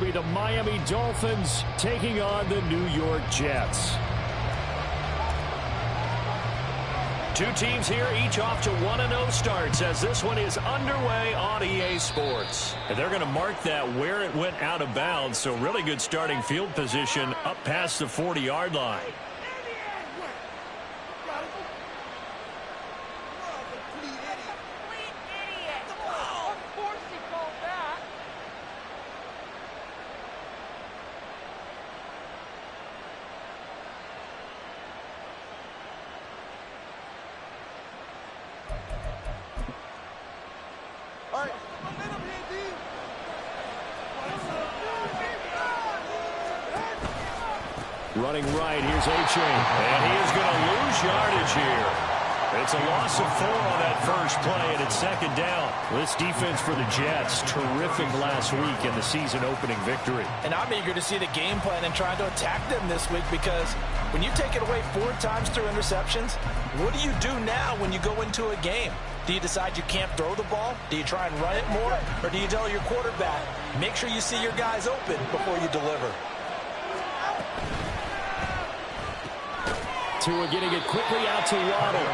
be the Miami Dolphins taking on the New York Jets. Two teams here, each off to 1-0 starts as this one is underway on EA Sports. And they're going to mark that where it went out of bounds, so really good starting field position up past the 40-yard line. Running right, here's A-Chain. And he is going to lose yardage here. It's a loss of 4 on that first play, and it's second down. This defense for the Jets, terrific last week in the season-opening victory. And I'm eager to see the game plan and trying to attack them this week, because when you take it away 4 times through interceptions, what do you do now when you go into a game? Do you decide you can't throw the ball? Do you try and run it more? Or do you tell your quarterback, make sure you see your guys open before you deliver? Tua getting it quickly out to Waddle.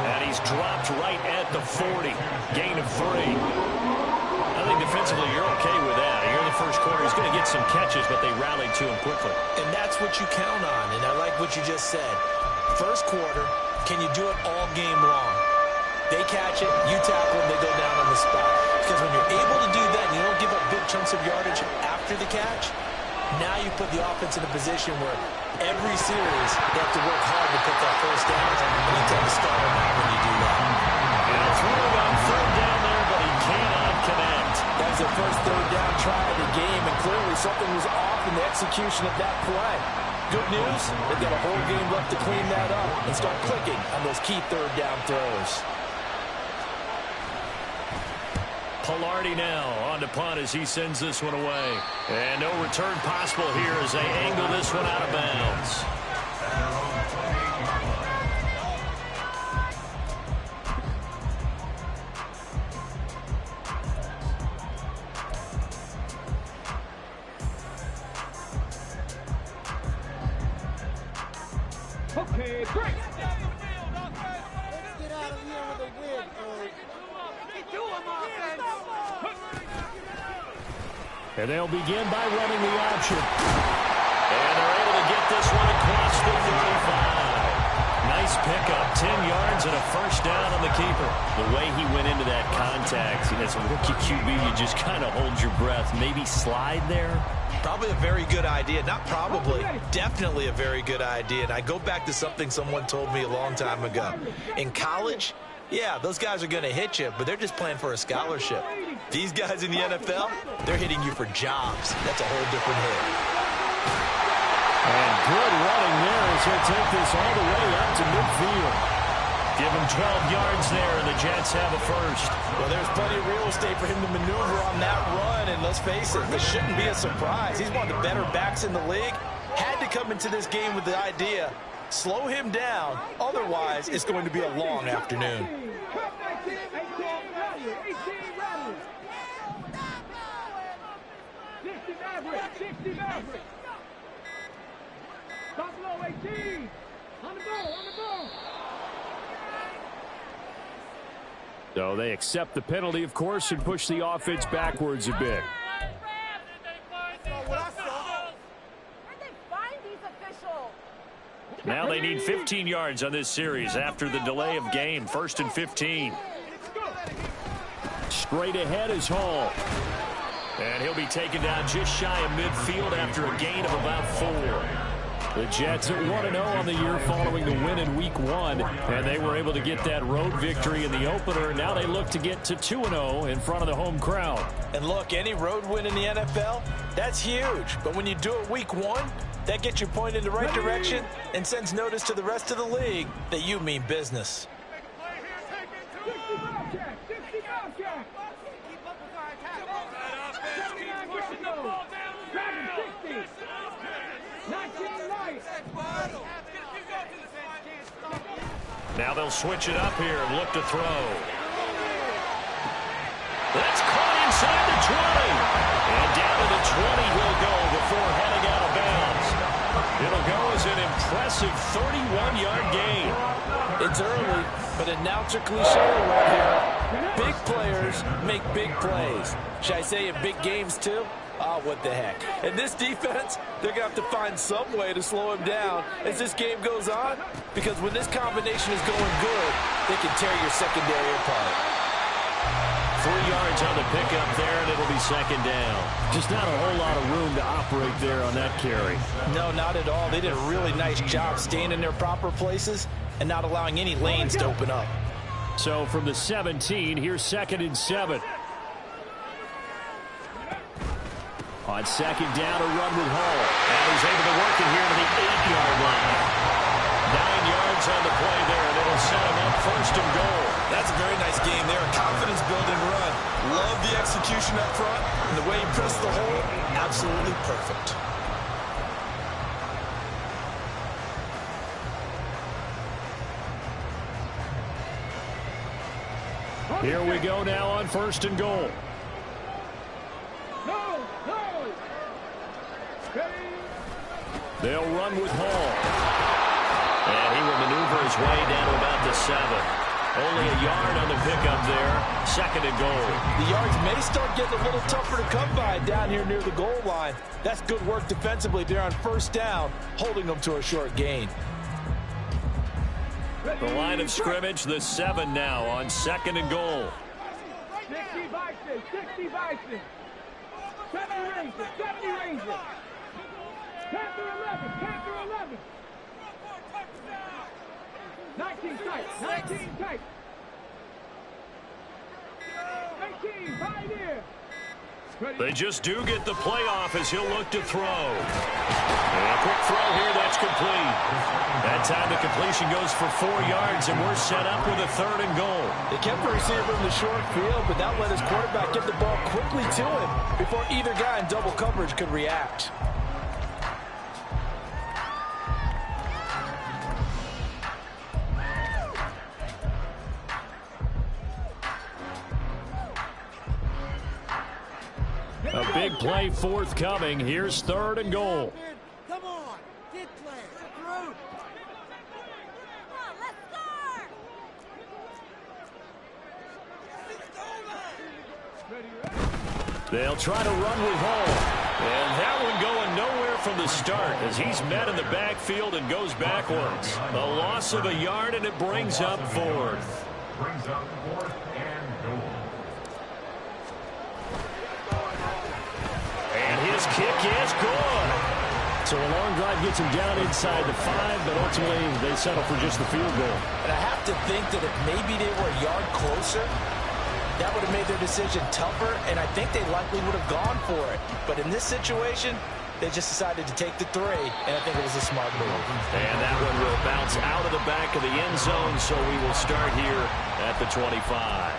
And he's dropped right at the 40. Gain of 3. I think defensively you're okay with that. Here in the first quarter, he's going to get some catches, but they rallied to him quickly. And that's what you count on, and I like what you just said. First quarter, can you do it all game long? They catch it, you tackle them, they go down on the spot. Because when you're able to do that and you don't give up big chunks of yardage after the catch, now you put the offense in a position where every series they have to work hard to put that first down, and you tend to start them out when you do that. And a throw on third down there, but he cannot connect. That was the first third down try of the game, and clearly something was off in the execution of that play. Good news, they've got a whole game left to clean that up and start clicking on those key third down throws. Pilardi now on to punt as he sends this one away. And no return possible here as they angle this one out of bounds. Okay, break. And they'll begin by running the option. And they're able to get this one across the 35. Nice pickup, 10 yards and a first down on the keeper. The way he went into that contact, as a rookie QB, you just kind of hold your breath. Maybe slide there? Probably a very good idea. Not probably, definitely a very good idea. And I go back to something someone told me a long time ago. In college, yeah, those guys are going to hit you, but they're just playing for a scholarship. These guys in the NFL, they're hitting you for jobs. That's a whole different hit. And good running there as he'll take this all the way up to midfield. Give him 12 yards there, and the Jets have a first. Well, there's plenty of real estate for him to maneuver on that run, and let's face it, this shouldn't be a surprise. He's one of the better backs in the league. Had to come into this game with the idea, slow him down, otherwise it's going to be a long afternoon. So they accept the penalty, of course, and push the offense backwards a bit. Now they need 15 yards on this series after the delay of game. 1st and 15. Straight ahead is Hall. And he'll be taken down just shy of midfield after a gain of about 4. The Jets at 1-0 on the year following the win in Week 1. And they were able to get that road victory in the opener. Now they look to get to 2-0 in front of the home crowd. And look, any road win in the NFL, that's huge. But when you do it Week 1, that gets you pointed in the right direction and sends notice to the rest of the league that you mean business. Now they'll switch it up here and look to throw. That's caught inside the 20. And down to the 20 he'll impressive 31-yard gain. It's early, but announcer cliche right here. Big players make big plays. Should I say in big games too? Oh, what the heck. And this defense, they're going to have to find some way to slow him down as this game goes on, because when this combination is going good, they can tear your secondary apart. 3 yards on the pickup there, and it'll be second down. Just not a whole lot of room to operate there on that carry. No, not at all. They did a really nice job staying in their proper places and not allowing any lanes to open up. So from the 17, here's 2nd and 7. On 2nd down, a run with Hall. And he's able to work it here to the 8-yard line. 9 yards on the play there, and it'll set him up 1st and goal. That's a very nice game there. A confidence-building run. Love the execution up front. And the way he pressed the hole, absolutely perfect. Here we go now on 1st and goal. They'll run with Hall. And he will maneuver his way down to about the 7. Only a yard on the pickup there. 2nd and goal. The yards may start getting a little tougher to come by down here near the goal line. That's good work defensively there on 1st down, holding them to a short gain. The line of scrimmage, the 7 now on 2nd and goal. 60 Bison, 60 Bison. 70 Rangers, 70 Rangers. 10 through 11, 10 through 11. 19 tight, 19 tight. 18, Pioneer. They just do get the playoff as he'll look to throw. And a quick throw here, that's complete. That time the completion goes for 4 yards, and we're set up with a 3rd and goal. They kept the receiver in the short field, but that let his quarterback get the ball quickly to him before either guy in double coverage could react. A big play forthcoming. Here's 3rd and goal. Come on, get play. Through. Come on, let's score! They'll try to run with Hall. And that one going nowhere from the start as he's met in the backfield and goes backwards. A loss of a yard, and it brings up 4th. Brings up 4th and goal. And his kick is good. So a long drive gets him down inside the 5, but ultimately they settle for just the field goal. And I have to think that if maybe they were a yard closer, that would have made their decision tougher, and I think they likely would have gone for it. But in this situation, they just decided to take the 3, and I think it was a smart move. And that one will bounce out of the back of the end zone, so we will start here at the 25.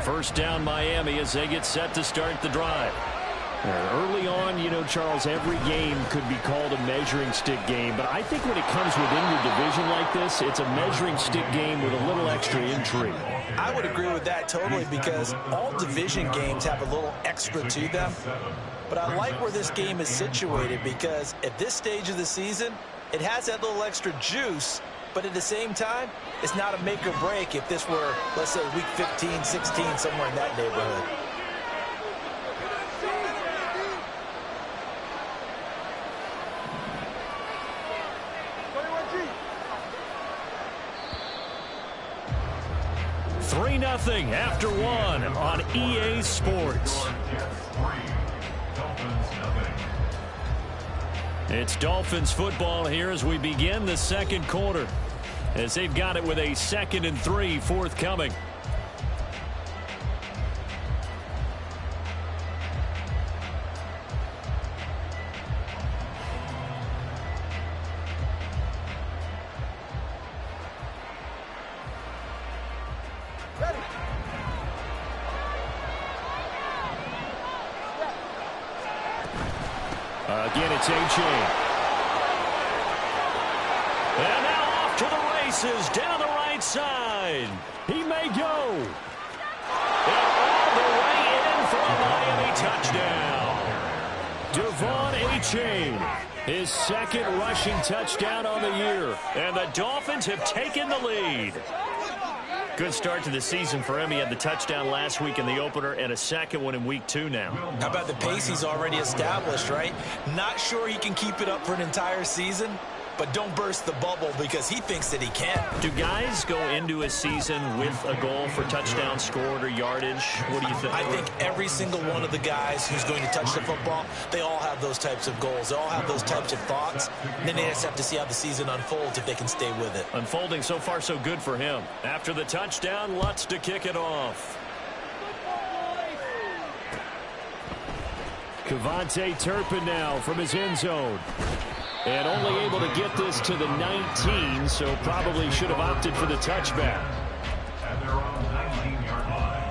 First down Miami as they get set to start the drive. Early on, you know, Charles, every game could be called a measuring stick game, but I think when it comes within your division like this, it's a measuring stick game with a little extra intrigue. I would agree with that totally, because all division games have a little extra to them. But I like where this game is situated, because at this stage of the season, it has that little extra juice, but at the same time, it's not a make or break if this were, let's say, week 15, 16, somewhere in that neighborhood. Three 3-0 after 1 on EA Sports. It's Dolphins football here as we begin the second quarter, as they've got it with a 2nd and 3 forthcoming. Again, it's A-Chain. And now off to the races down the right side. He may go. And all the way in for a Miami touchdown. Devon A-Chain, his second rushing touchdown on the year. And the Dolphins have taken the lead. Good start to the season for him. He had the touchdown last week in the opener and a second one in week 2 now. How about the pace he's already established, right? Not sure he can keep it up for an entire season, but don't burst the bubble because he thinks that he can. Do guys go into a season with a goal for touchdown scored or yardage? What do you think? I think every single one of the guys who's going to touch the football, they all have those types of goals. They all have those types of thoughts. And then they just have to see how the season unfolds if they can stay with it. Unfolding so far so good for him. After the touchdown, Lutz to kick it off. Kevontae Turpin now from his end zone. And only able to get this to the 19, so probably should have opted for the touchback. At their own 19-yard line.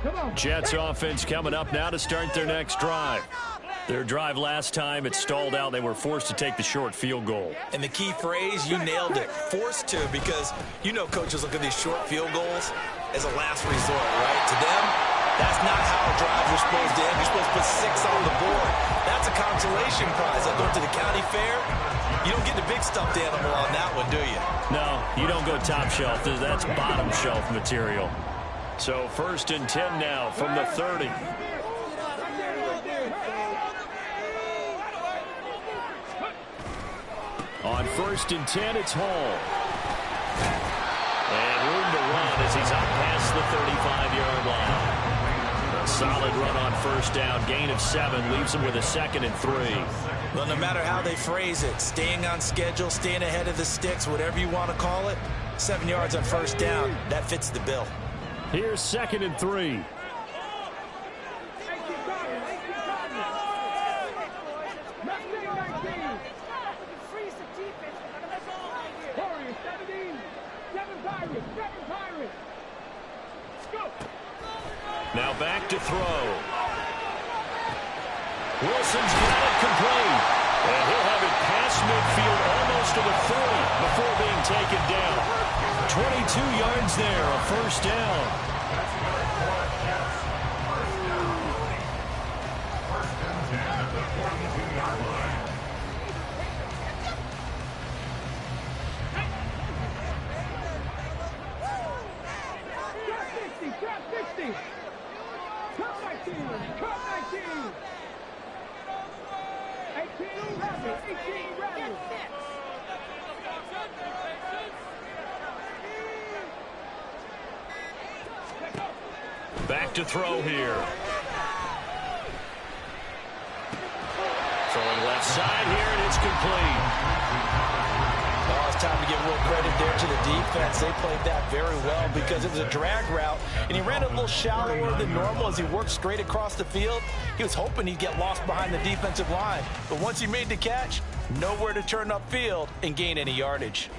Come on. Jets offense coming up now to start their next drive. Their drive last time, it stalled out. They were forced to take the short field goal. And the key phrase, you nailed it, forced to, because you know coaches look at these short field goals as a last resort, right? To them, that's not how drives are supposed to end. You're supposed to put 6 on the board. That's a consolation prize. I go to the county fair. You don't get the big stuffed animal on that one, do you? No, you don't go top shelf. That's bottom shelf material. So 1st and 10 now from the 30. On 1st and 10, it's Hall. And room to run as he's up past the 35-yard line. A solid run on 1st down. Gain of 7 leaves him with a 2nd and 3. Well, no matter how they phrase it, staying on schedule, staying ahead of the sticks, whatever you want to call it, 7 yards on 1st down, that fits the bill. Here's 2nd and 3. Now back to throw. Wilson's got it complete. And he'll have it past midfield almost to the 40 before being taken down. 22 yards there, a 1st down. Back to throw here. Throwing left side here, and it's complete. Well, it's time to give real credit there to the defense. They played that very well because it was a drag route, and he ran a little shallower than normal as he worked straight across the field. He was hoping he'd get lost behind the defensive line, but once he made the catch, nowhere to turn upfield and gain any yardage.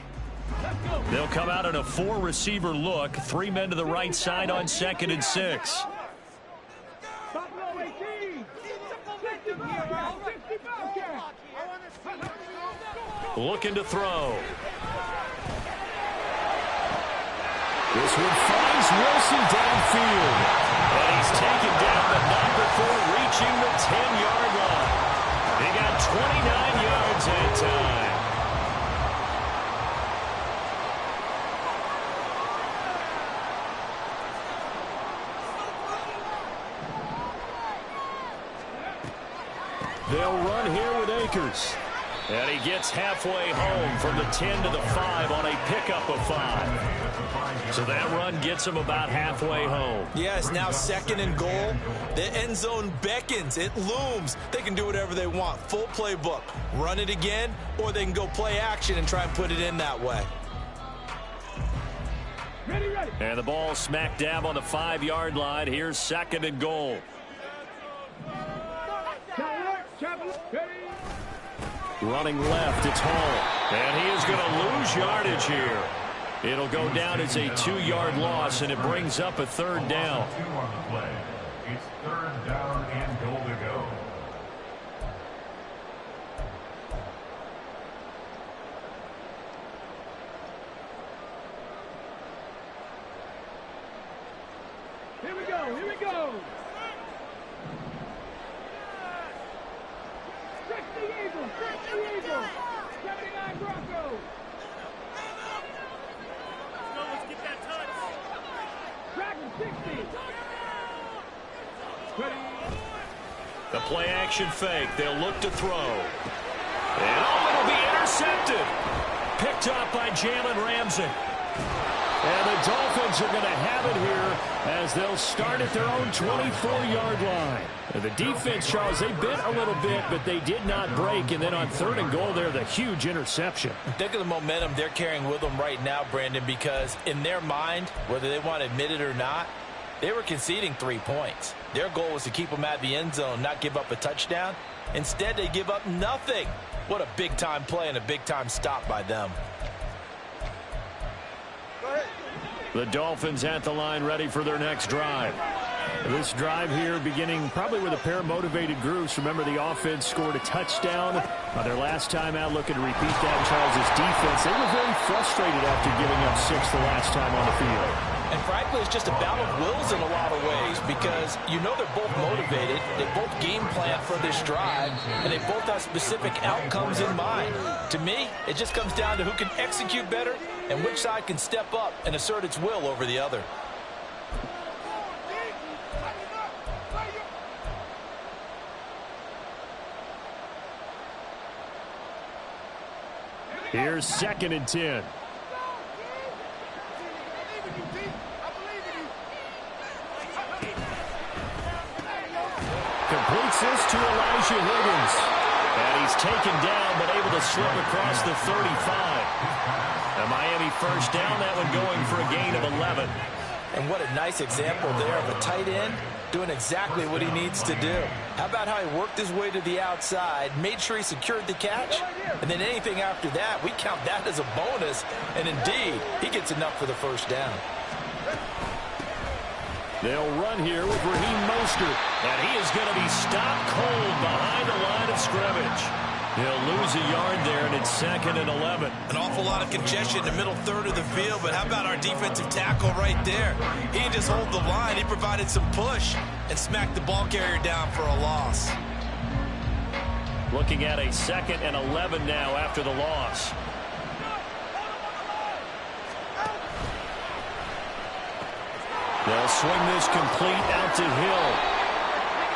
They'll come out in a 4-receiver look. 3 men to the right side on 2nd and 6. Looking to throw. This one finds Wilson downfield. And he's taken down, but not before reaching the 10-yard line. He got 29 yards that time. They'll run here with Akers. And he gets halfway home from the 10 to the 5 on a pickup of 5. So that run gets him about halfway home. Yes, now 2nd and goal. The end zone beckons. It looms. They can do whatever they want. Full playbook. Run it again, or they can go play action and try and put it in that way. And the ball smack dab on the 5-yard line. Here's 2nd and goal. Running left, it's Hall. And he is going to lose yardage here. It'll go down as a 2-yard loss, and it brings up a third down. 2 on the play. It's third down and goal to go. Here we go, here we go. 60 Eagles, 60 Eagles. 79 Broncos. Let's get that touch. Dragon 60. Ready. The play action fake. They'll look to throw. And it'll be intercepted. Picked up by Jalen Ramsey. And the Dolphins are going to have it here as they'll start at their own 24-yard line. And the defense, Charles, they bent a little bit, but they did not break. And then on 3rd and goal there, the huge interception. Think of the momentum they're carrying with them right now, Brandon, because in their mind, whether they want to admit it or not, they were conceding 3 points. Their goal was to keep them out of the end zone, not give up a touchdown. Instead, they give up nothing. What a big-time play and a big-time stop by them. The Dolphins at the line ready for their next drive. This drive here beginning probably with a pair of motivated groups. Remember, the offense scored a touchdown their last time out, looking to repeat that. Charles' defense, they were very frustrated after giving up 6 the last time on the field. And frankly, it's just a battle of wills in a lot of ways because you know they're both motivated, they both game plan for this drive, and they both have specific outcomes in mind. To me, it just comes down to who can execute better and which side can step up and assert its will over the other. Here's 2nd and 10. Completes this to Elijah Higgins. And he's taken down, but able to slip across the 35. A Miami first down, that one going for a gain of 11. And what a nice example there of a tight end doing exactly what he needs to do. How about how he worked his way to the outside, made sure he secured the catch, and then anything after that, we count that as a bonus. And indeed, he gets enough for the first down. They'll run here with Raheem Mostert. And he is going to be stopped cold behind the line of scrimmage. He'll lose a yard there, and it's 2nd and 11. An awful lot of congestion in the middle third of the field, but how about our defensive tackle right there? He didn't just hold the line. He provided some push and smacked the ball carrier down for a loss. Looking at a 2nd and 11 now after the loss. They'll swing this complete out to Hill.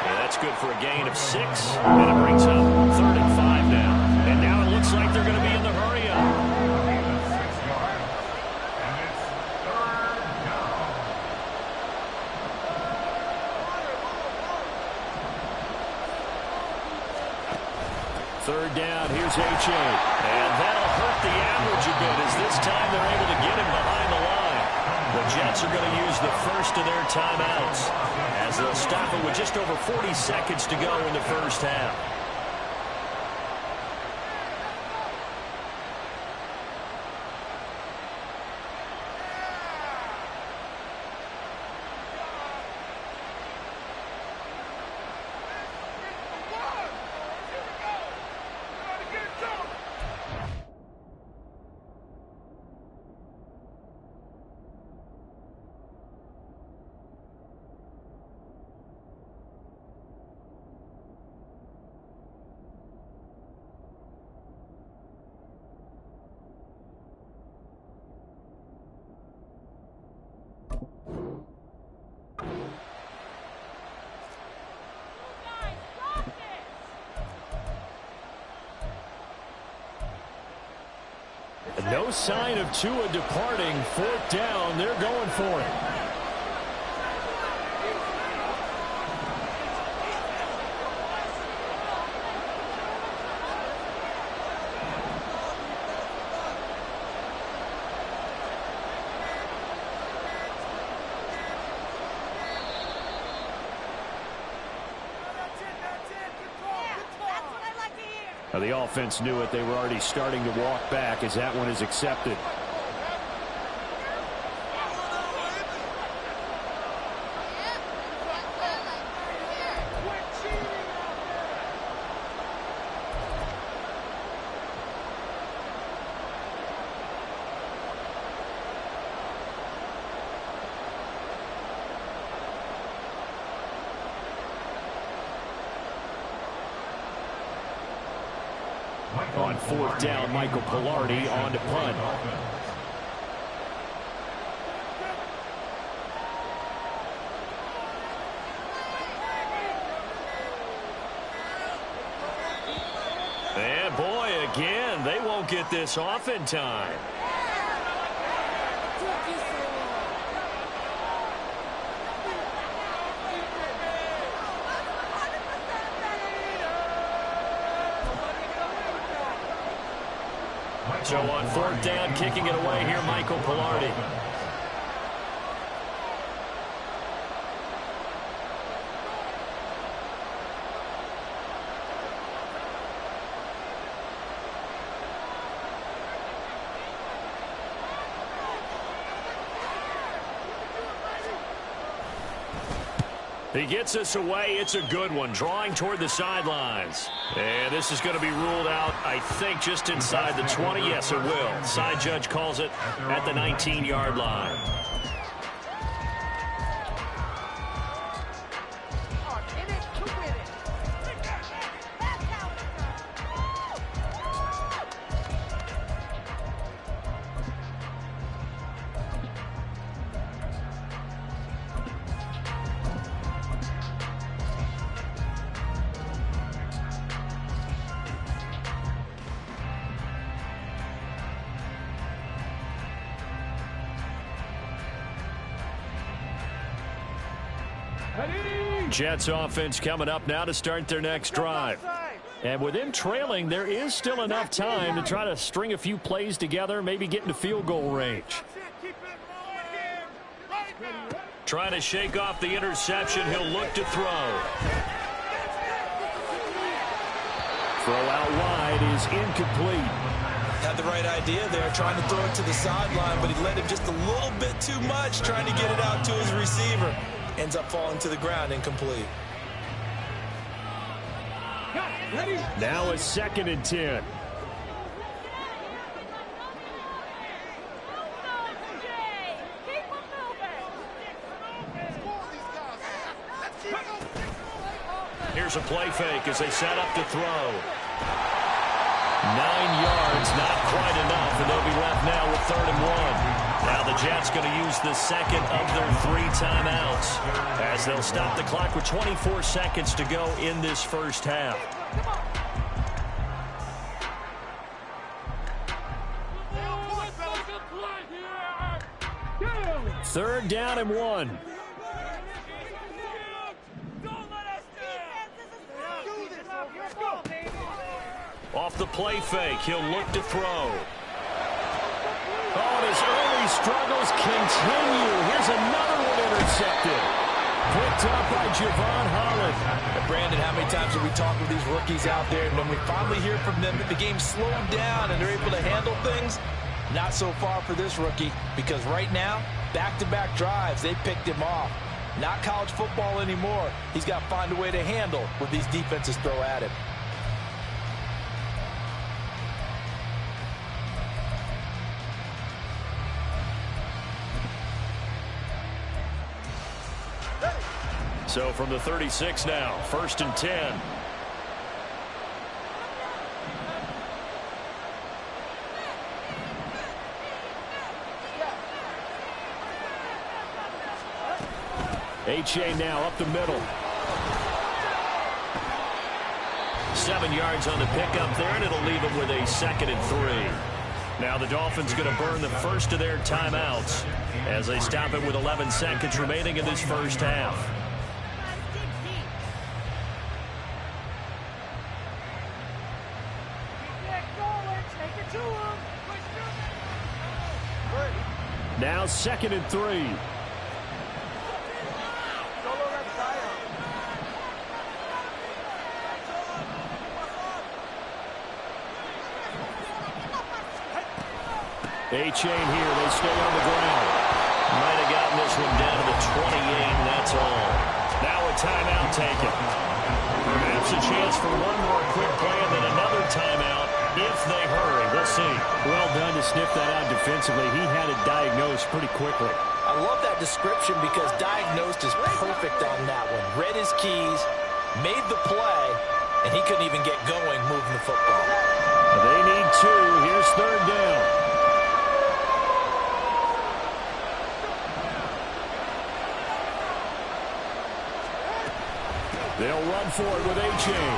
Yeah, that's good for a gain of 6. And it brings up 3rd and 5 now. And now it looks like they're going to be in the hurry-up. 6 yards. And it's third down. Third down, here's H.A. And that'll hurt the average a bit as this time they're able to get him behind the line. The Jets are going to use the first of their timeouts as they'll stop it with just over 40 seconds to go in the first half. No sign of Tua departing. 4th down. They're going for it. The offense knew it. They were already starting to walk back as that one is accepted. On fourth down, Michael Pilardi on to punt. And boy, again, they won't get this off in time. So on fourth down, kicking it away here, Michael Pilardi. He gets us away. It's a good one. Drawing toward the sidelines. And this is going to be ruled out, I think, just inside the 20. Yes, it will. Side judge calls it at the 19-yard line. Jets offense coming up now to start their next drive. And with them trailing, there is still enough time to try to string a few plays together, maybe get into field goal range. Trying to shake off the interception. He'll look to throw. Throw out wide is incomplete. Had the right idea there, trying to throw it to the sideline, but he led him just a little bit too much, trying to get it out to his receiver. Ends up falling to the ground, incomplete. Now a 2nd and 10. Here's a play fake as they set up to throw. 9 yards, not quite enough, and they'll be left now with 3rd and 1. Now the Jets going to use the second of their 3 timeouts as they'll stop the clock with 24 seconds to go in this first half. 3rd down and 1. Off the play fake, he'll look to throw. Oh, and his early struggles continue. Here's another one intercepted. Picked up by Javon Holland. And Brandon, how many times have we talked with these rookies out there, and when we finally hear from them that the game's slowed down and they're able to handle things? Not so far for this rookie, because right now, back-to-back drives, they picked him off. Not college football anymore. He's got to find a way to handle what these defenses throw at him. So from the 36 now, 1st and 10. H.A. now up the middle. 7 yards on the pickup there, and it'll leave him with a 2nd and 3. Now the Dolphins going to burn the first of their timeouts as they stop it with 11 seconds remaining in this first half. Now 2nd and 3. A-Chain here. They stay on the ground. Might have gotten this one down to the 28, and that's all. Now a timeout taken. Perhaps a chance for one more quick play and then another timeout if they hurry. We'll see. Well done to sniff that out defensively. He had it diagnosed pretty quickly. I love that description because diagnosed is perfect on that one. Read his keys, made the play, and he couldn't even get going moving the football. They need two. Here's third down. They'll run for it with A-Chain.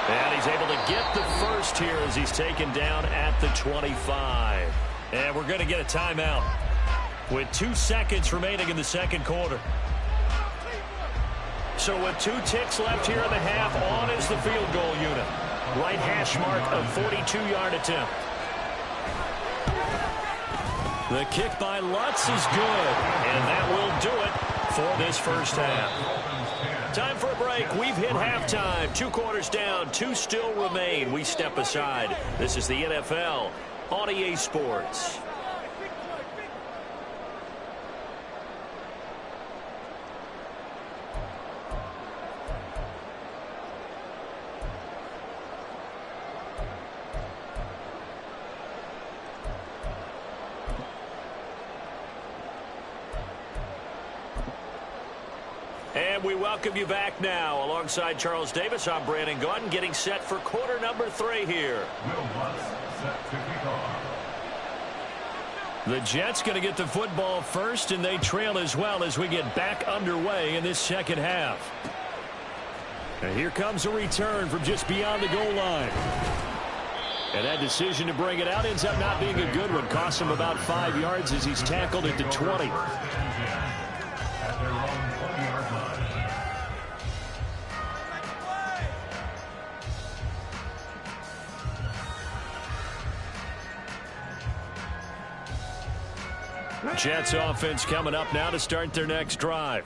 And he's able to get the first here as he's taken down at the 25. And we're going to get a timeout with 2 seconds remaining in the second quarter. So with 2 ticks left here in the half, on is the field goal unit. Right hash mark of 42-yard attempt. The kick by Lutz is good. And that will do it for this first half. Time for a break. We've hit halftime. 2 quarters down. 2 still remain. We step aside. This is the NFL on EA Sports. And we welcome you back now. Alongside Charles Davis, I'm Brandon Gaudin, getting set for quarter number 3 here. The Jets going to get the football first, and they trail as well as we get back underway in this second half. And here comes a return from just beyond the goal line. And that decision to bring it out ends up not being a good one. Costs him about 5 yards as he's tackled at the 20. Jets offense coming up now to start their next drive.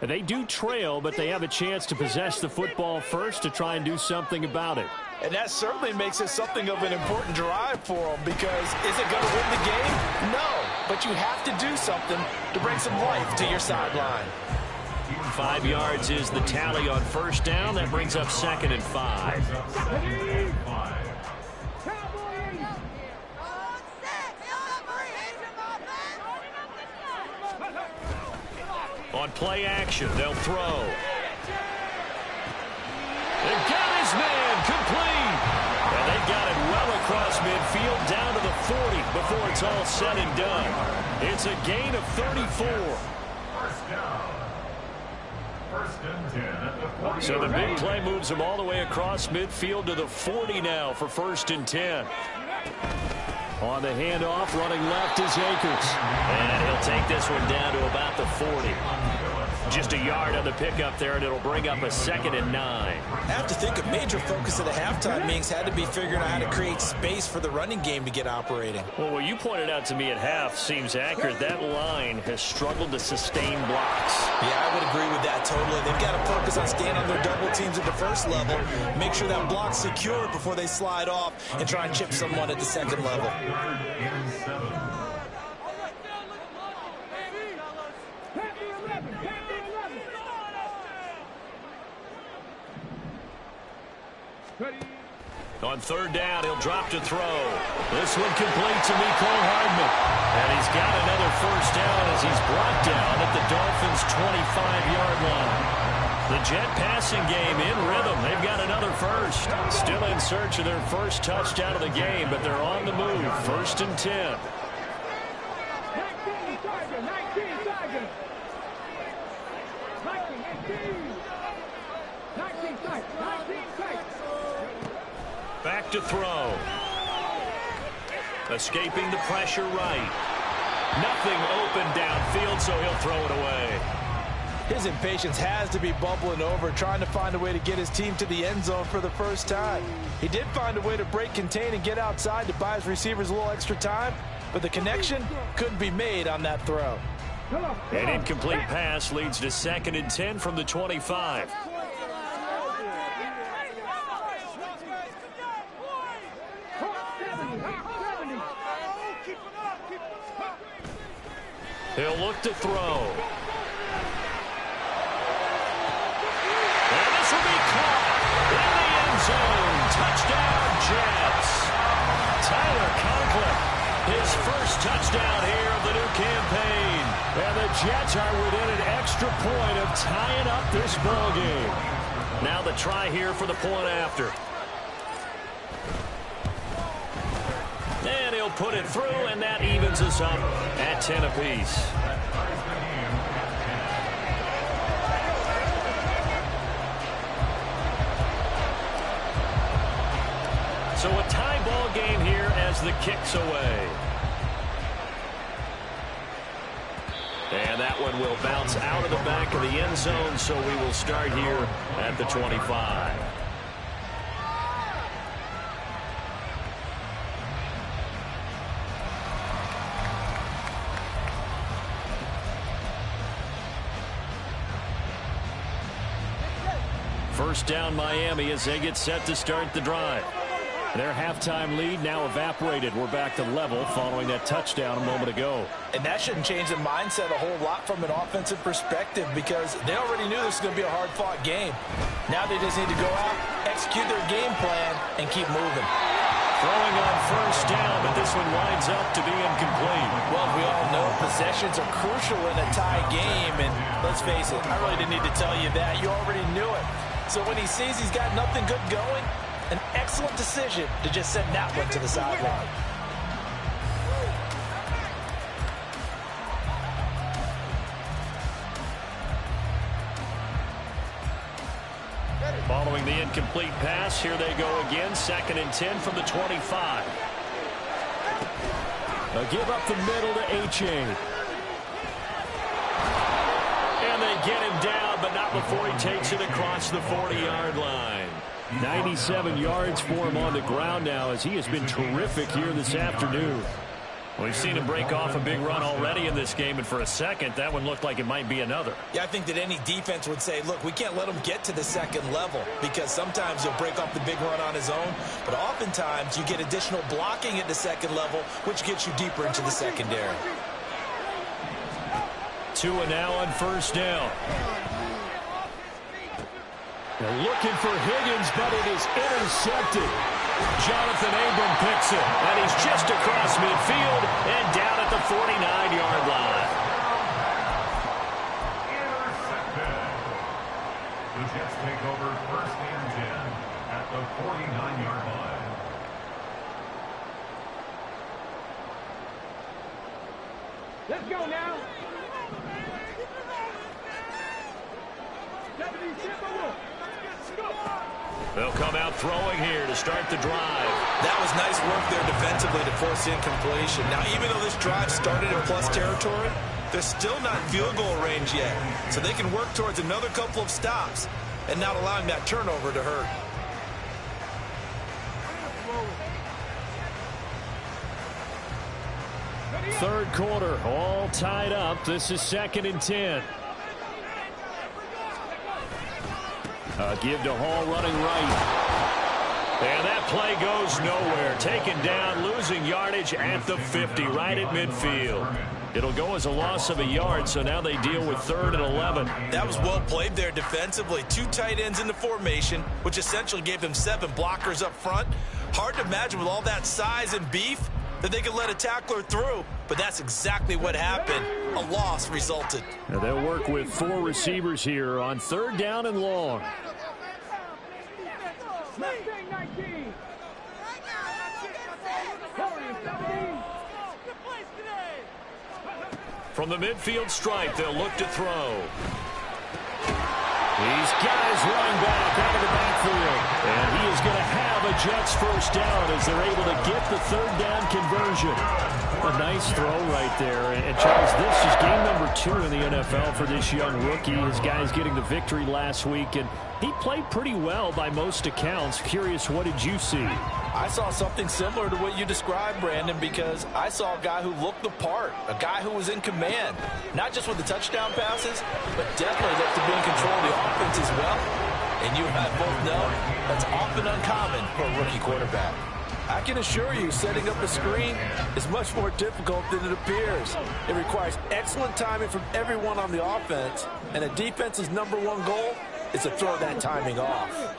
And they do trail, but they have a chance to possess the football first to try and do something about it. And that certainly makes it something of an important drive for them, because is it going to win the game? No, but you have to do something to bring some life to your sideline. 5 yards is the tally on first down. That brings up 2nd and 5. On play action, they'll throw. They've got his man complete. And they've got it well across midfield down to the 40 before it's all said and done. It's a gain of 34. So the big play moves him all the way across midfield to the 40 now for 1st and 10. On the handoff, running left is Akers. And he'll take this one down to about the 40. Just a yard on the pickup there, and it'll bring up a 2nd and 9. I have to think a major focus of the halftime meetings had to be figuring out how to create space for the running game to get operating. Well, what you pointed out to me at half seems accurate. That line has struggled to sustain blocks. Yeah, I would agree with that totally. They've got to focus on staying on their double teams at the first level, make sure that block's secured before they slide off and try and chip someone at the second level. On 3rd down, he'll drop to throw. This one complete to Mecole Hardman. And he's got another first down as he's brought down at the Dolphins' 25-yard line. The Jet passing game in rhythm. They've got another first. Still in search of their first touchdown of the game, but they're on the move. 1st and 10. 19. Back to throw. Escaping the pressure right. Nothing open downfield, so he'll throw it away. His impatience has to be bubbling over, trying to find a way to get his team to the end zone for the first time. He did find a way to break contain and get outside to buy his receivers a little extra time, but the connection couldn't be made on that throw. An incomplete pass leads to 2nd and 10 from the 25. He'll look to throw. And this will be caught in the end zone. Touchdown, Jets. Tyler Conklin, his first touchdown here of the new campaign. And the Jets are within an extra point of tying up this ball game. Now the try here for the point after. And he'll put it through, and that evens us up at 10 apiece. So a tie ball game here as the kick's away. And that one will bounce out of the back of the end zone, so we will start here at the 25. First down Miami as they get set to start the drive. Their halftime lead now evaporated. We're back to level following that touchdown a moment ago. And that shouldn't change the mindset a whole lot from an offensive perspective because they already knew this was going to be a hard-fought game. Now they just need to go out, execute their game plan, and keep moving. Throwing on first down, but this one winds up to be incomplete. Well, we all know possessions are crucial in a tie game, and let's face it, I really didn't need to tell you that. You already knew it. So when he sees he's got nothing good going, an excellent decision to just send that one to the sideline. Following the incomplete pass, here they go again. 2nd and 10 from the 25. A give up the middle to H.A. And they get him down, but not before he takes it across the 40-yard line. 97 yards for him on the ground now as he has been terrific here this afternoon. We've seen him break off a big run already in this game, and for a second, that one looked like it might be another. Yeah, I think that any defense would say, look, we can't let him get to the second level because sometimes he'll break off the big run on his own, but oftentimes you get additional blocking at the second level, which gets you deeper into the secondary. Tua now on first down. They're looking for Higgins, but it is intercepted. Jonathan Abram picks it, and he's just across midfield and down at the 49-yard line. Intercepted. The Jets take over 1st and 10 at the 49-yard line. Let's go now. 70-0. They'll come out throwing here to start the drive. That was nice work there defensively to force incompletion. Now, even though this drive started in plus territory, they're still not in field goal range yet. So they can work towards another couple of stops and not allowing that turnover to hurt. Third quarter, all tied up. This is 2nd and 10. A give to Hall running right. And that play goes nowhere. Taken down, losing yardage at the 50, right at midfield. It'll go as a loss of a yard, so now they deal with 3rd and 11. That was well played there defensively. 2 tight ends in the formation, which essentially gave them 7 blockers up front. Hard to imagine with all that size and beef that they could let a tackler through, but that's exactly what happened. A loss resulted. Now they'll work with 4 receivers here on 3rd down and long. Mustang 19. 17. From the midfield stripe, they'll look to throw. These guys running back out of the backfield. And he is going to have a Jets first down as they're able to get the 3rd down conversion. A nice throw right there. And Charles, this is game number 2 in the NFL for this young rookie. His guys getting the victory last week, and he played pretty well by most accounts. Curious, what did you see? I saw something similar to what you described, Brandon, because I saw a guy who looked the part, a guy who was in command, not just with the touchdown passes, but definitely looked to be in control of the offense as well. And you and I both know that's often uncommon for a rookie quarterback. I I can assure you, setting up a screen is much more difficult than it appears. It requires excellent timing from everyone on the offense, and a defense's #1 goal is to throw that timing off.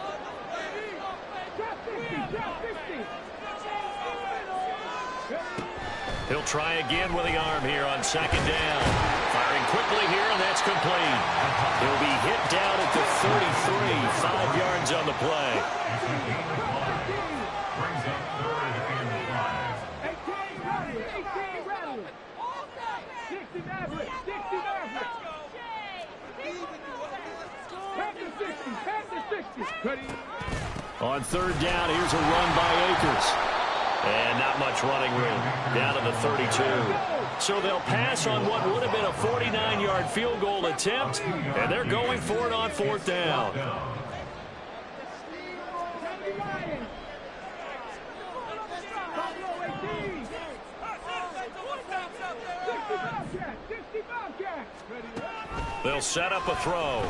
He'll try again with the arm here on second down. Firing quickly here, and that's complete. He'll be hit down at the 33, 5 yards on the play. Brings up 3rd and 5. 18 Rattler. 60 Maverick. 60 Maverick. Panther 60. On 3rd down, here's a run by Akers. And not much running room. Down to the 32. So they'll pass on what would have been a 49-yard field goal attempt, and they're going for it on 4th down. They'll set up a throw.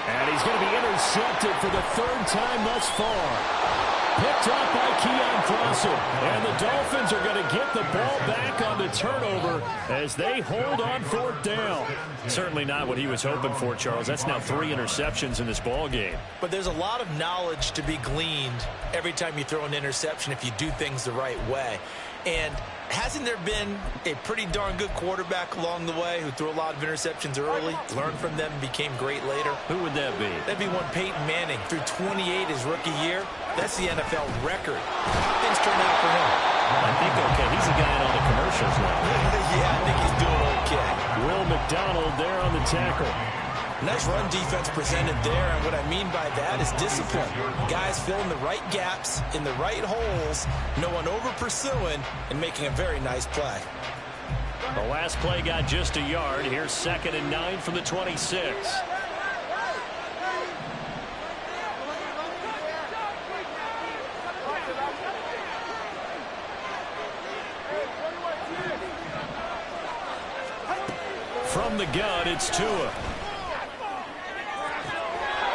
And he's going to be intercepted for the 3rd time thus far. Picked up by Keon Fawcett. And the Dolphins are going to get the ball back on the turnover as they hold on 4th down. Certainly not what he was hoping for, Charles. That's now 3 interceptions in this ball game. But there's a lot of knowledge to be gleaned every time you throw an interception if you do things the right way. And hasn't there been a pretty darn good quarterback along the way who threw a lot of interceptions early, learned from them, and became great later? Who would that be? That'd be one Peyton Manning. Threw 28 his rookie year. That's the NFL record. How things turned out for him? I think okay. He's the guy in all the commercials now. Yeah, I think he's doing okay. Will McDonald there on the tackle. Nice run defense presented there, and what I mean by that is discipline. Guys filling the right gaps in the right holes, no one over-pursuing, and making a very nice play. The last play got just a yard. Here's 2nd and 9 from the 26. From the gun, it's Tua.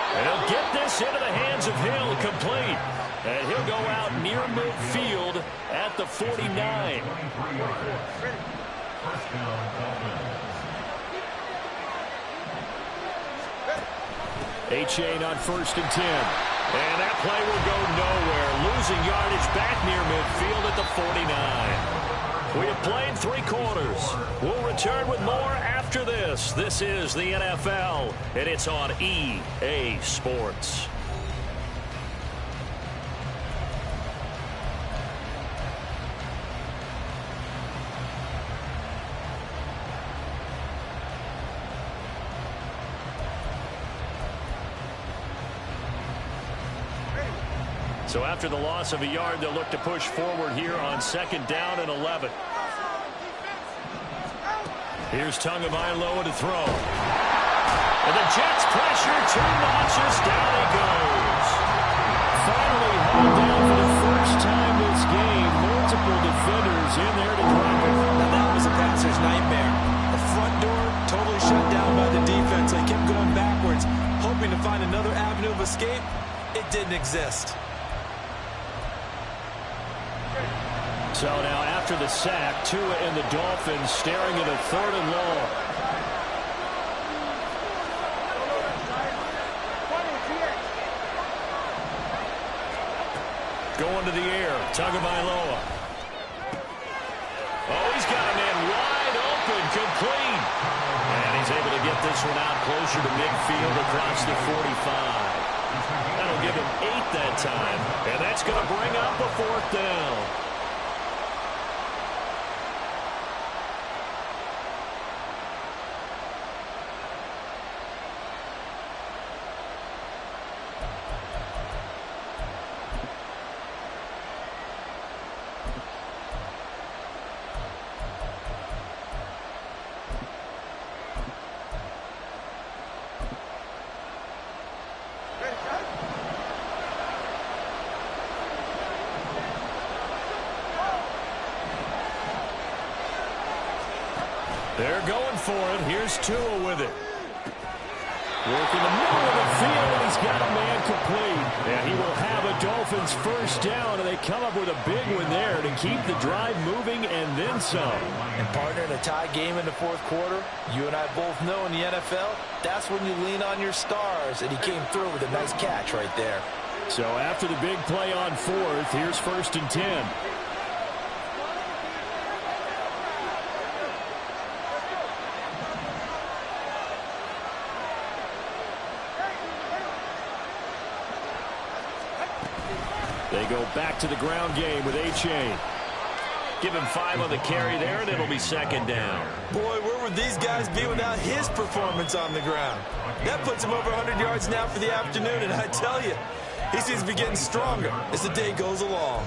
And he'll get this into the hands of Hill, complete. And he'll go out near midfield at the 49. A-Chain on 1st and 10. And that play will go nowhere. Losing yardage back near midfield at the 49. We have played 3 quarters. We'll return with more after this. This is the NFL, and it's on EA Sports. So after the loss of a yard, they'll look to push forward here on 2nd down and 11. Here's Tagovailoa to throw. And the Jets pressure 2 notches. Down he goes. Finally hauled down for the first time this game. Multiple defenders in there to grab it. Now that was a passer's nightmare. The front door totally shut down by the defense. They kept going backwards, hoping to find another avenue of escape. It didn't exist. So now after the sack, Tua and the Dolphins staring at a 3rd and long. Going to the air, Tagovailoa. Oh, he's got a man wide open, complete. And he's able to get this one out closer to midfield across the 45. That'll give him 8 that time. And that's going to bring up a 4th down. They're going for it. Here's Tua with it. Working the middle of the field, and he's got a man complete. And he will have a Dolphins first down, and they come up with a big one there to keep the drive moving and then some. And partner, in a tie game in the fourth quarter, you and I both know in the NFL, that's when you lean on your stars, and he came through with a nice catch right there. So after the big play on fourth, here's 1st and 10. They go back to the ground game with A-Chain. Give him 5 on the carry there, and it'll be 2nd down. Boy, where would these guys be without his performance on the ground? That puts him over 100 yards now for the afternoon, and I tell you, he seems to be getting stronger as the day goes along.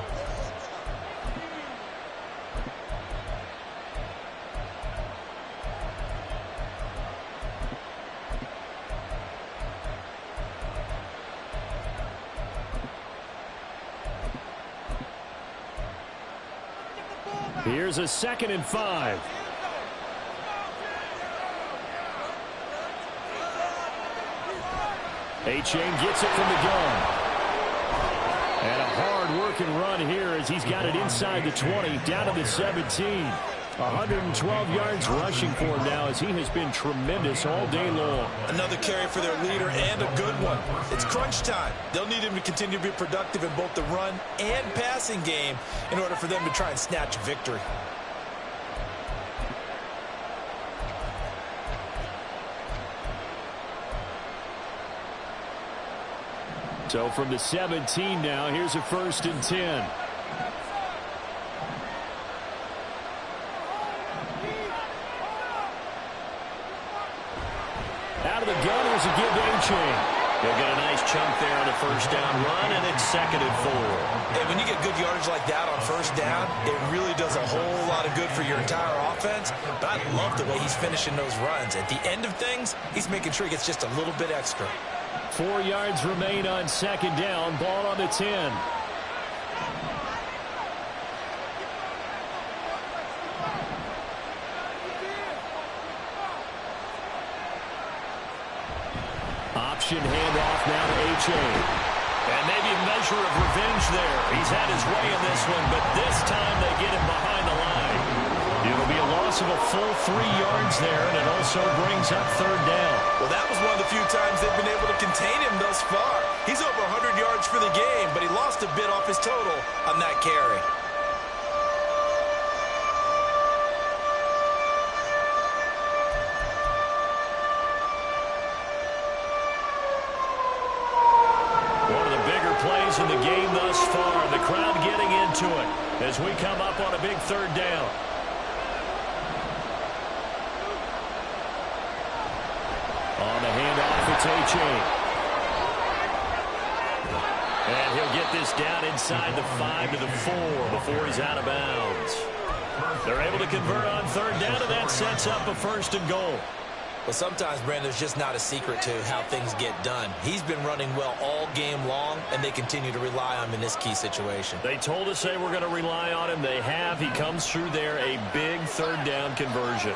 Here's a 2nd and 5. A-Chain gets it from the gun. And a hard-working run here as he's got it inside the 20, down to the 17. 112 yards rushing for him now as he has been tremendous all day long. Another carry for their leader and a good one. It's crunch time. They'll need him to continue to be productive in both the run and passing game in order for them to try and snatch a victory. So from the 17 now, here's a 1st and 10. Out of the gun, there's a give to A-Chain. They'll get a nice chunk there on the 1st down run, and it's 2nd and 4. And when you get good yardage like that on 1st down, it really does a whole lot of good for your entire offense. But I love the way he's finishing those runs. At the end of things, he's making sure he gets just a little bit extra. 4 yards remain on 2nd down. Ball on the 10. Option handoff now to A-Chain. And maybe a measure of revenge there. He's had his way in this one, but this time they get him behind the line. It'll be a loss of a full 3 yards there, and it also brings up 3rd down. Well, that was one of the few times they've been able to contain him thus far. He's over 100 yards for the game, but he lost a bit off his total on that carry. One of the bigger plays in the game thus far. The crowd getting into it as we come up on a big 3rd down. On the handoff, it's A-Chain. And he'll get this down inside the 5 to the 4 before he's out of bounds. They're able to convert on 3rd down, and that sets up a 1st and goal. Well, sometimes, Brandon, there's just not a secret to how things get done. He's been running well all game long, and they continue to rely on him in this key situation. They told us they were going to rely on him. They have. He comes through there, a big 3rd down conversion.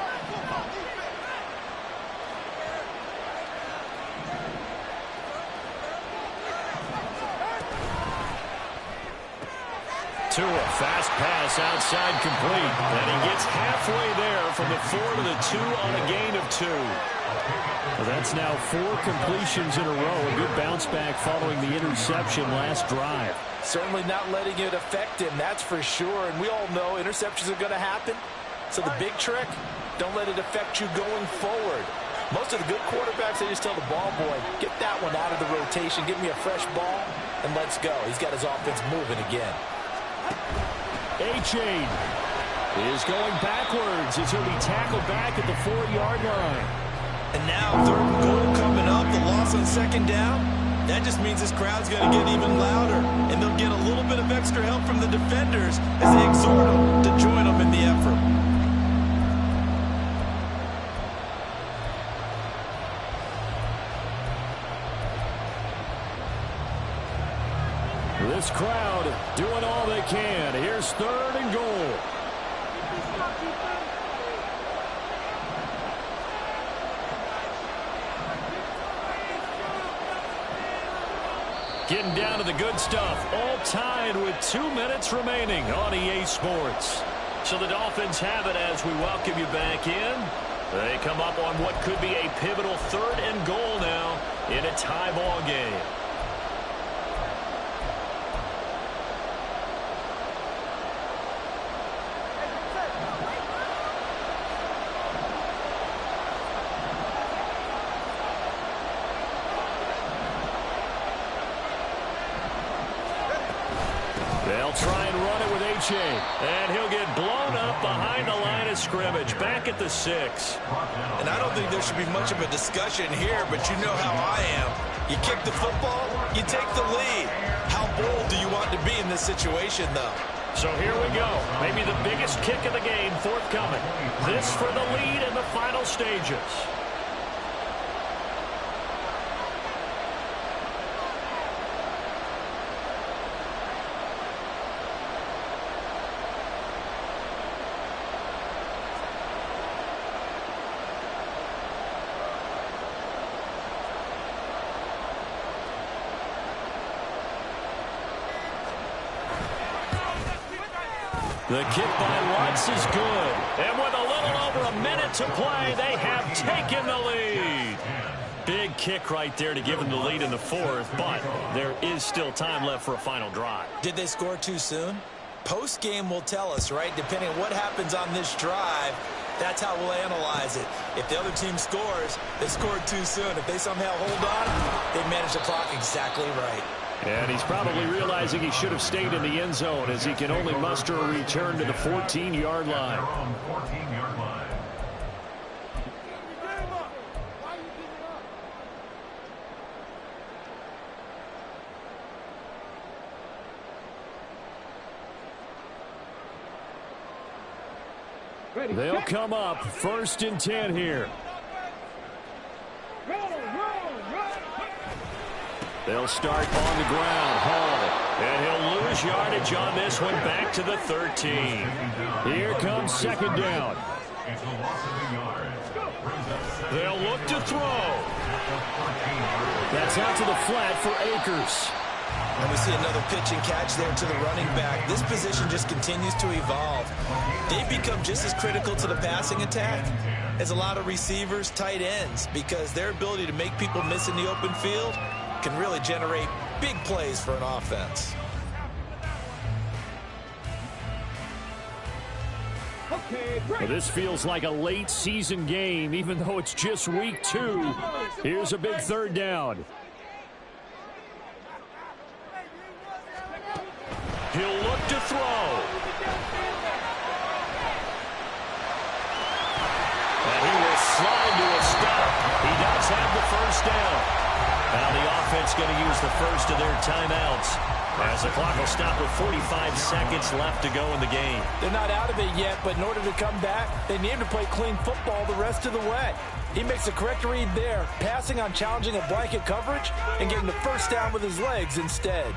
To a fast pass outside complete. And he gets halfway there from the 4 to the 2 on a gain of 2. Well, that's now 4 completions in a row. A good bounce back following the interception last drive. Certainly not letting it affect him, that's for sure. And we all know interceptions are going to happen. So the big trick, don't let it affect you going forward. Most of the good quarterbacks, they just tell the ball boy, get that one out of the rotation, give me a fresh ball, and let's go. He's got his offense moving again. A-Chain is going backwards as he'll be tackled back at the 4-yard line. And now 3rd and goal coming up. The loss on 2nd down. That just means this crowd's going to get even louder. And they'll get a little bit of extra help from the defenders as they exhort them to join them in the effort. This crowd doing all they can. Here's 3rd and goal. Getting down to the good stuff. All tied with 2 minutes remaining on EA Sports. So the Dolphins have it as we welcome you back in. They come up on what could be a pivotal 3rd and goal now in a tie ball game. They'll try and run it with H.A. And he'll get blown up behind the line of scrimmage, back at the 6. And I don't think there should be much of a discussion here, but you know how I am. You kick the football, you take the lead. How bold do you want to be in this situation, though? So here we go. Maybe the biggest kick of the game forthcoming. This for the lead in the final stages. The kick by Watts is good. And with a little over a minute to play, they have taken the lead. Big kick right there to give them the lead in the 4th, but there is still time left for a final drive. Did they score too soon? Post-game will tell us, right? Depending on what happens on this drive, that's how we'll analyze it. If the other team scores, they scored too soon. If they somehow hold on, they managed the clock exactly right. And he's probably realizing he should have stayed in the end zone as he can only muster a return to the 14-yard line. They'll come up 1st and 10 here. They'll start on the ground. Hall. And he'll lose yardage on this one back to the 13. Here comes 2nd down. They'll look to throw. That's out to the flat for Akers. And we see another pitch and catch there to the running back. This position just continues to evolve. They've become just as critical to the passing attack as a lot of receivers, tight ends, because their ability to make people miss in the open field can really generate big plays for an offense. Well, this feels like a late season game, even though it's just week 2. Here's a big 3rd down. He'll look to throw. And he will slide to a stop. He does have the 1st down. Now the offense going to use the first of their timeouts as the clock will stop with 45 seconds left to go in the game. They're not out of it yet, but in order to come back, they need to play clean football the rest of the way. He makes a correct read there, passing on challenging a blanket coverage and getting the 1st down with his legs instead.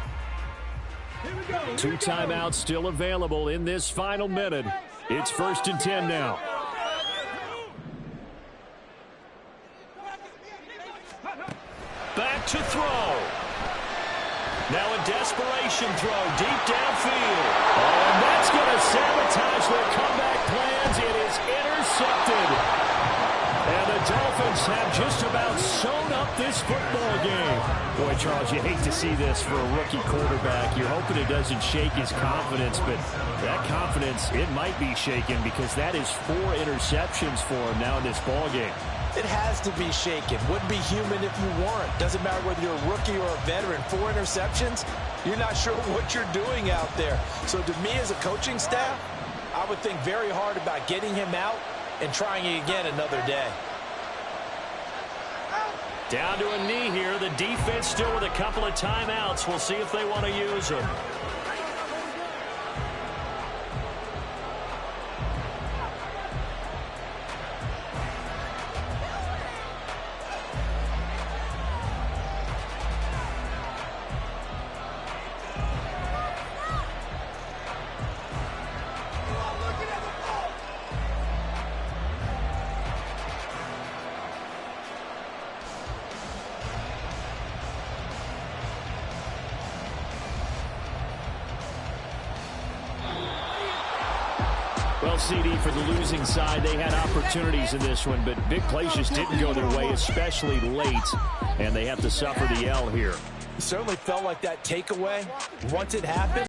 2 timeouts still available in this final minute. It's 1st and 10 now. Back to throw. Now a desperation throw deep downfield. Oh, and that's going to sabotage their comeback plans. It is intercepted. And the Dolphins have just about sewn up this football game. Boy, Charles, you hate to see this for a rookie quarterback. You're hoping it doesn't shake his confidence, but that confidence, it might be shaken because that is 4 interceptions for him now in this ball game. It has to be shaken. Wouldn't be human if you weren't. Doesn't matter whether you're a rookie or a veteran. 4 interceptions, you're not sure what you're doing out there. So to me as a coaching staff, I would think very hard about getting him out and trying it again another day. Down to a knee here. The defense still with a couple of timeouts. We'll see if they want to use them. Well, CD, for the losing side, they had opportunities in this one, but big plays just didn't go their way, especially late, and they have to suffer the L here. It certainly felt like that takeaway, once it happened,